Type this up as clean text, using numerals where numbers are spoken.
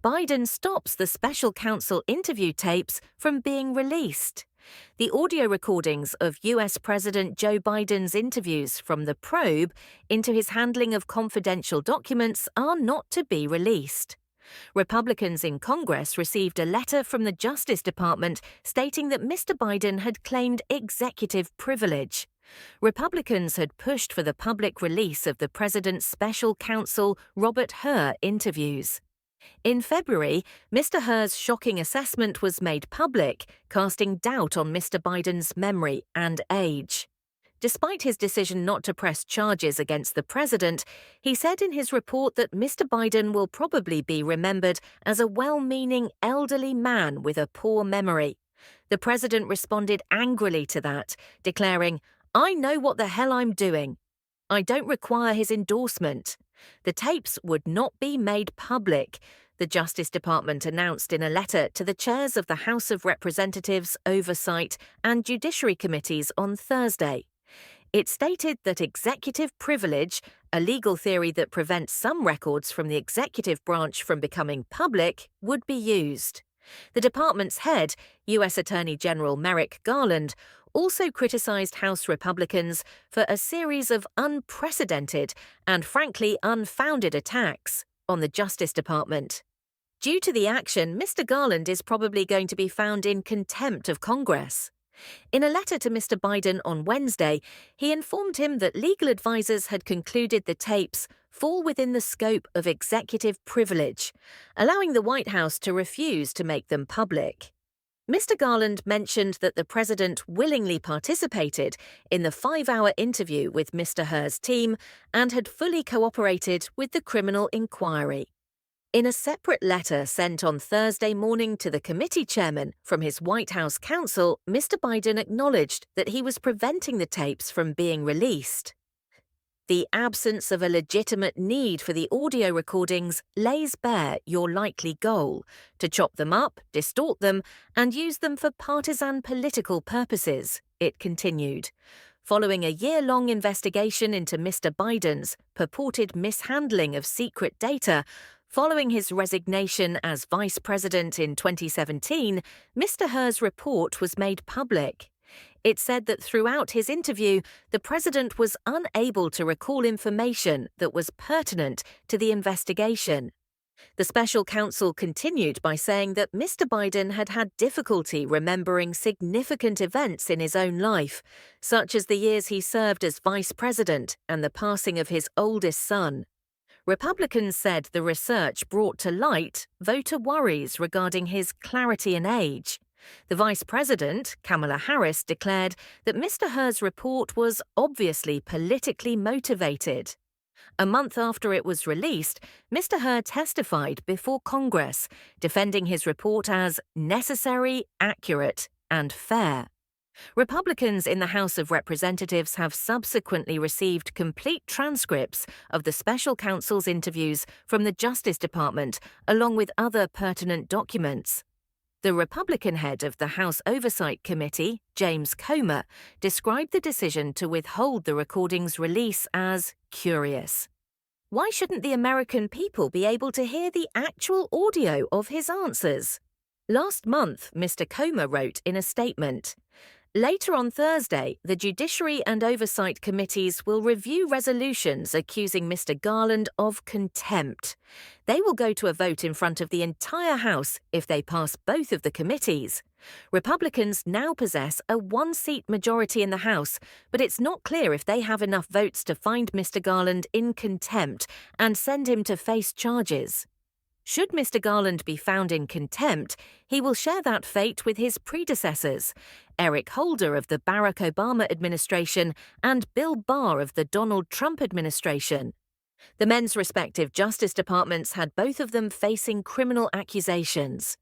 Biden stops the special counsel interview tapes from being released. The audio recordings of U.S. President Joe Biden's interviews from the probe into his handling of confidential documents are not to be released. Republicans in Congress received a letter from the Justice Department stating that Mr. Biden had claimed executive privilege. Republicans had pushed for the public release of the president's special counsel Robert Hur interviews. In February, Mr. Hur's shocking assessment was made public, casting doubt on Mr. Biden's memory and age. Despite his decision not to press charges against the president, he said in his report that Mr. Biden will probably be remembered as a well-meaning elderly man with a poor memory. The president responded angrily to that, declaring, "I know what the hell I'm doing. I don't require his endorsement." The tapes would not be made public, the Justice Department announced in a letter to the chairs of the House of Representatives, Oversight, and Judiciary Committees on Thursday. It stated that executive privilege, a legal theory that prevents some records from the executive branch from becoming public, would be used. The department's head, U.S. Attorney General Merrick Garland, also criticized House Republicans for a series of unprecedented and frankly unfounded attacks on the Justice Department. Due to the action, Mr. Garland is probably going to be found in contempt of Congress. In a letter to Mr. Biden on Wednesday, he informed him that legal advisers had concluded the tapes fall within the scope of executive privilege, allowing the White House to refuse to make them public. Mr. Garland mentioned that the president willingly participated in the 5-hour interview with Mr. Hur's team and had fully cooperated with the criminal inquiry. In a separate letter sent on Thursday morning to the committee chairman from his White House counsel, Mr. Biden acknowledged that he was preventing the tapes from being released. The absence of a legitimate need for the audio recordings lays bare your likely goal: to chop them up, distort them, and use them for partisan political purposes, it continued. Following a year-long investigation into Mr. Biden's purported mishandling of secret data, following his resignation as vice president in 2017, Mr. Hur's report was made public. It said that throughout his interview, the president was unable to recall information that was pertinent to the investigation. The special counsel continued by saying that Mr. Biden had had difficulty remembering significant events in his own life, such as the years he served as vice president and the passing of his oldest son. Republicans said the research brought to light voter worries regarding his clarity and age. The Vice President, Kamala Harris, declared that Mr. Hur's report was obviously politically motivated. A month after it was released, Mr. Hur testified before Congress, defending his report as necessary, accurate, and fair. Republicans in the House of Representatives have subsequently received complete transcripts of the special counsel's interviews from the Justice Department, along with other pertinent documents. The Republican head of the House Oversight Committee, James Comer, described the decision to withhold the recording's release as curious. Why shouldn't the American people be able to hear the actual audio of his answers? Last month, Mr. Comer wrote in a statement, "Later on Thursday, the Judiciary and Oversight Committees will review resolutions accusing Mr. Garland of contempt. They will go to a vote in front of the entire House if they pass both of the committees. Republicans now possess a 1-seat majority in the House, but it's not clear if they have enough votes to find Mr. Garland in contempt and send him to face charges. Should Mr. Garland be found in contempt, he will share that fate with his predecessors, Eric Holder of the Barack Obama administration and Bill Barr of the Donald Trump administration. The men's respective Justice Departments had both of them facing criminal accusations.